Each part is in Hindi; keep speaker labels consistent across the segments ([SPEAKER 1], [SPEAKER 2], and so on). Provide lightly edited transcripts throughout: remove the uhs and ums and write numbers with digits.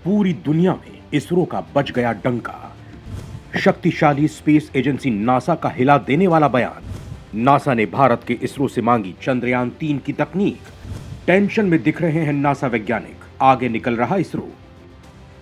[SPEAKER 1] पूरी दुनिया में इसरो का बज गया डंका। शक्तिशाली स्पेस एजेंसी नासा का हिला देने वाला बयान। नासा ने भारत के इसरो से मांगी चंद्रयान-3 की तकनीक। टेंशन में दिख रहे हैं नासा वैज्ञानिक, आगे निकल रहा इसरो।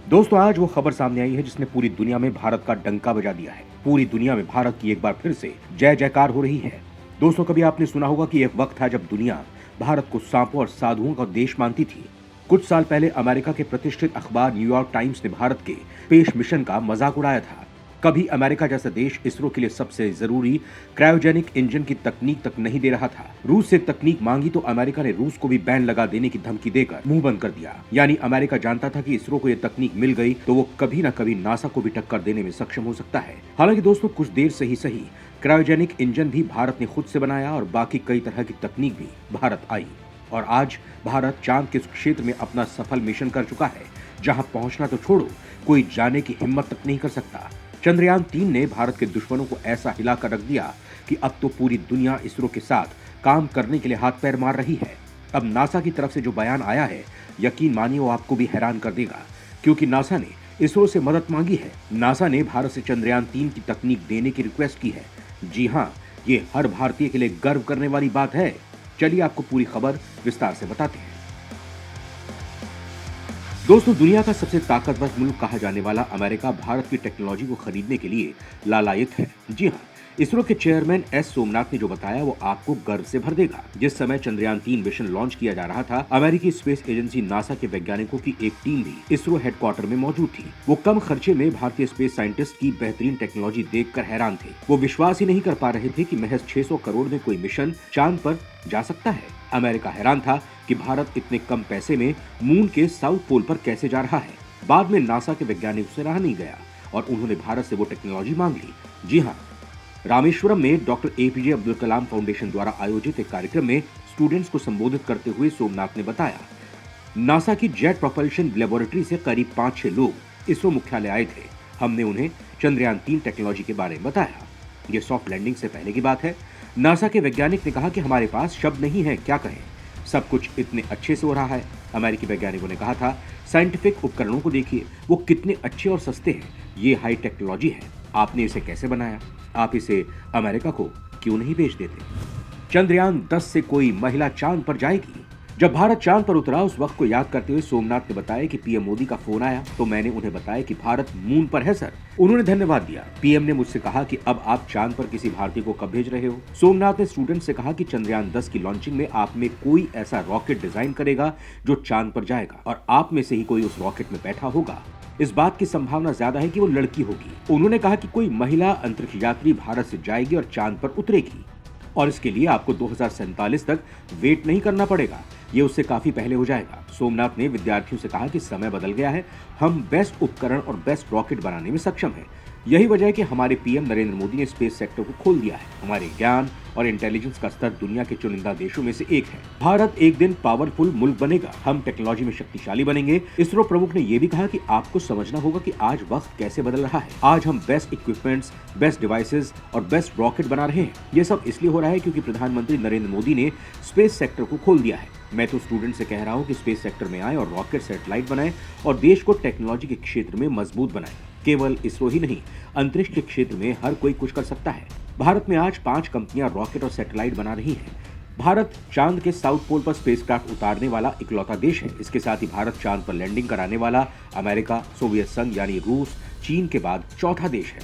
[SPEAKER 1] दोस्तों, आज वो खबर सामने आई है जिसने पूरी दुनिया में भारत का डंका बजा दिया है। पूरी दुनिया में भारत की एक बार फिर से जय जयकार हो रही है। दोस्तों, कभी आपने सुना होगा कि एक वक्त था जब दुनिया भारत को सांपों और साधुओं का देश मानती थी। कुछ साल पहले अमेरिका के प्रतिष्ठित अखबार न्यूयॉर्क टाइम्स ने भारत के स्पेस मिशन का मजाक उड़ाया था। कभी अमेरिका जैसा देश इसरो के लिए सबसे जरूरी क्रायोजेनिक इंजन की तकनीक तक नहीं दे रहा था। रूस से तकनीक मांगी तो अमेरिका ने रूस को भी बैन लगा देने की धमकी देकर मुंह बंद कर दिया। यानी अमेरिका जानता था कि इसरो को यह तकनीक मिल गई तो वो कभी न कभी नासा को भी टक्कर देने में सक्षम हो सकता है। हालांकि दोस्तों, कुछ देर से ही सही, क्रायोजेनिक इंजन भी भारत ने खुद से बनाया और बाकी कई तरह की तकनीक भी भारत आई। और आज भारत चांद के क्षेत्र में अपना सफल मिशन कर चुका है, जहां पहुंचना तो छोड़ो, कोई जाने की हिम्मत तक नहीं कर सकता। चंद्रयान-3 ने भारत के दुश्मनों को ऐसा हिलाकर रख दिया कि अब तो पूरी दुनिया इसरो के साथ काम करने के लिए हाथ पैर मार रही है। अब नासा की तरफ से जो बयान आया है, यकीन मानिए वो आपको भी हैरान कर देगा, क्योंकि नासा ने इसरो से मदद मांगी है। नासा ने भारत से चंद्रयान-3 की तकनीक देने की रिक्वेस्ट की है। जी हाँ, ये हर भारतीय के लिए गर्व करने वाली बात है। चलिए आपको पूरी खबर विस्तार से बताते हैं। दोस्तों, दुनिया का सबसे ताकतवर मुल्क कहा जाने वाला अमेरिका भारत की टेक्नोलॉजी को खरीदने के लिए लालायित है। जी हाँ, इसरो के चेयरमैन एस सोमनाथ ने जो बताया वो आपको गर्व से भर देगा। जिस समय चंद्रयान-3 मिशन लॉन्च किया जा रहा था, अमेरिकी स्पेस एजेंसी नासा के वैज्ञानिकों की एक टीम भी इसरो हेडक्वार्टर में मौजूद थी। वो कम खर्चे में भारतीय स्पेस साइंटिस्ट की बेहतरीन टेक्नोलॉजी देखकर हैरान थे। वो विश्वास ही नहीं कर पा रहे थे कि महज 600 करोड़ में कोई मिशन चांद पर जा सकता है। अमेरिका हैरान था कि भारत इतने कम पैसे में मून के साउथ पोल पर कैसे जा रहा है। बाद में नासा के वैज्ञानिकों से रहा नहीं गया और उन्होंने भारत से वो टेक्नोलॉजी मांग ली। जी हाँ, रामेश्वरम में doctor APJ Abdul Kalam foundation द्वारा आयोजित एक कार्यक्रम में स्टूडेंट्स को संबोधित करते हुए सोमनाथ ने बताया, नासा की जेट प्रोपल्शन लेबोरेटरी से करीब 5-6 लोग इसरो मुख्यालय आए थे। हमने उन्हें चंद्रयान-3 टेक्नोलॉजी के बारे में बताया। ये सॉफ्ट लैंडिंग से पहले की बात है। नासा के वैज्ञानिक ने कहा कि हमारे पास शब्द नहीं है, क्या कहें, सब कुछ इतने अच्छे से हो रहा है। अमेरिकी वैज्ञानिकों ने कहा था, साइंटिफिक उपकरणों को देखिए, वो कितने अच्छे और सस्ते हैं। ये हाई टेक्नोलॉजी है, आपने इसे कैसे बनाया? आप इसे अमेरिका को क्यों नहीं भेज देते? चंद्रयान-10 से कोई महिला चांद पर जाएगी। जब भारत चांद पर उतरा, उस वक्त को याद करते हुए सोमनाथ ने बताया कि पीएम मोदी का फोन आया तो मैंने उन्हें बताया कि भारत मून पर है सर। उन्होंने धन्यवाद दिया। पीएम ने मुझसे कहा कि अब आप चांद पर किसी भारतीय को कब भेज रहे हो? सोमनाथ ने स्टूडेंट से कहा कि चंद्रयान-10 की लॉन्चिंग में आप में कोई ऐसा रॉकेट डिजाइन करेगा जो चांद पर जाएगा और आप में से ही कोई उस रॉकेट में बैठा होगा। इस बात की संभावना ज्यादा है कि वो लड़की होगी। उन्होंने कहा कि कोई महिला अंतरिक्ष यात्री भारत से जाएगी और चांद पर उतरेगी और इसके लिए आपको 2047 तक वेट नहीं करना पड़ेगा, ये उससे काफी पहले हो जाएगा। सोमनाथ ने विद्यार्थियों से कहा कि समय बदल गया है, हम बेस्ट उपकरण और बेस्ट रॉकेट बनाने में सक्षम हैं। यही वजह है कि हमारे पीएम नरेंद्र मोदी ने स्पेस सेक्टर को खोल दिया है। हमारे ज्ञान और इंटेलिजेंस का स्तर दुनिया के चुनिंदा देशों में से एक है। भारत एक दिन पावरफुल मुल्क बनेगा, हम टेक्नोलॉजी में शक्तिशाली बनेंगे। इसरो प्रमुख ने यह भी कहा कि आपको समझना होगा कि आज वक्त कैसे बदल रहा है। आज हम बेस्ट इक्विपमेंट्स, बेस्ट डिवाइसेस और बेस्ट रॉकेट बना रहे हैं। ये सब इसलिए हो रहा है क्योंकि प्रधानमंत्री नरेंद्र मोदी ने स्पेस सेक्टर को खोल दिया है। मैं तो स्टूडेंट से कह रहा हूँ कि स्पेस सेक्टर में आए और रॉकेट, सैटेलाइट बनाएं और देश को टेक्नोलॉजी के क्षेत्र में मजबूत बनाएं। केवल इसरो ही नहीं, अंतरिक्ष के क्षेत्र में हर कोई कुछ कर सकता है। भारत में आज 5 कंपनियां रॉकेट और सैटेलाइट बना रही हैं। भारत चांद के साउथ पोल पर स्पेसक्राफ्ट उतारने वाला इकलौता देश है। इसके साथ ही भारत चांद पर लैंडिंग कराने वाला अमेरिका, सोवियत संघ यानी रूस, चीन के बाद चौथा देश है।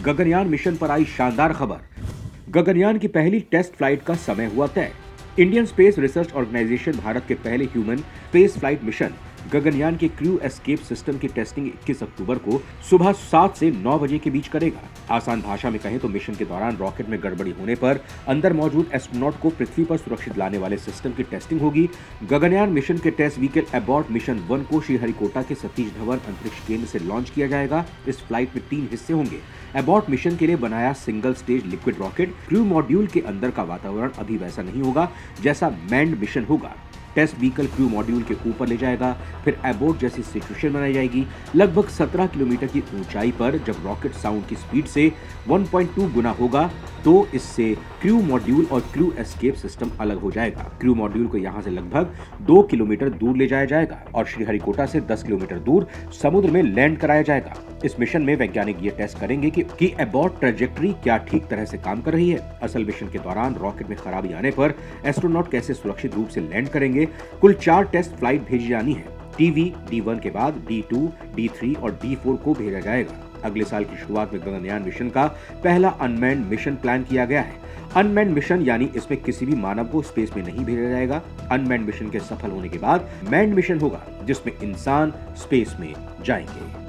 [SPEAKER 1] गगनयान मिशन पर आई शानदार खबर। गगनयान की पहली टेस्ट फ्लाइट का समय हुआ तय। Indian space research organisation Bharat के पहले human space flight mission Gaganyaan के क्रू एस्केप सिस्टम की टेस्टिंग 21 अक्टूबर को सुबह 7 से 9 बजे के बीच करेगा। आसान भाषा में कहें तो मिशन के दौरान रॉकेट में गड़बड़ी होने पर अंदर मौजूद एस्ट्रोनॉट को पृथ्वी पर सुरक्षित लाने वाले सिस्टम की टेस्टिंग होगी। गगनयान मिशन के टेस्ट व्हीकल एबॉर्ट मिशन 1 को श्रीहरिकोटा के सतीश धवन अंतरिक्ष केंद्र से लॉन्च किया जाएगा। इस फ्लाइट में 3 हिस्से होंगे। एबॉर्ट मिशन के लिए बनाया single stage liquid rocket. Crew module के अंदर का वातावरण अभी वैसा नहीं होगा जैसा मैन्ड मिशन होगा। टेस्ट व्हीकल क्रू मॉड्यूल के ऊपर ले जाएगा। फिर एबोर्ट जैसी सिचुएशन बनाई जाएगी। लगभग 17 किलोमीटर की ऊंचाई पर जब रॉकेट साउंड की स्पीड से 1.2 गुना होगा तो इससे क्रू मॉड्यूल और क्रू एस्केप सिस्टम अलग हो जाएगा। क्रू मॉड्यूल को यहाँ से लगभग 2 किलोमीटर दूर ले जाया जाएगा और श्रीहरिकोटा से 10 किलोमीटर दूर समुद्र में लैंड कराया जाएगा। इस मिशन में वैज्ञानिक ये टेस्ट करेंगे कि एबॉर्ट ट्रेजेक्टरी क्या ठीक तरह से काम कर रही है। असल मिशन के दौरान रॉकेट में खराबी आने पर एस्ट्रोनॉट कैसे सुरक्षित रूप से लैंड करेंगे। कुल 4 टेस्ट फ्लाइट भेजी जानी है। टीवी D1 के बाद D2, D3 और D4 को भेजा जाएगा। अगले साल की शुरुआत में गगनयान मिशन का पहला अनमैन्ड मिशन प्लान किया गया है। अनमैन्ड मिशन यानी इसमें किसी भी मानव को स्पेस में नहीं भेजा जाएगा। अनमैन्ड मिशन के सफल होने के बाद मैन्ड मिशन होगा जिसमें इंसान स्पेस में जाएंगे।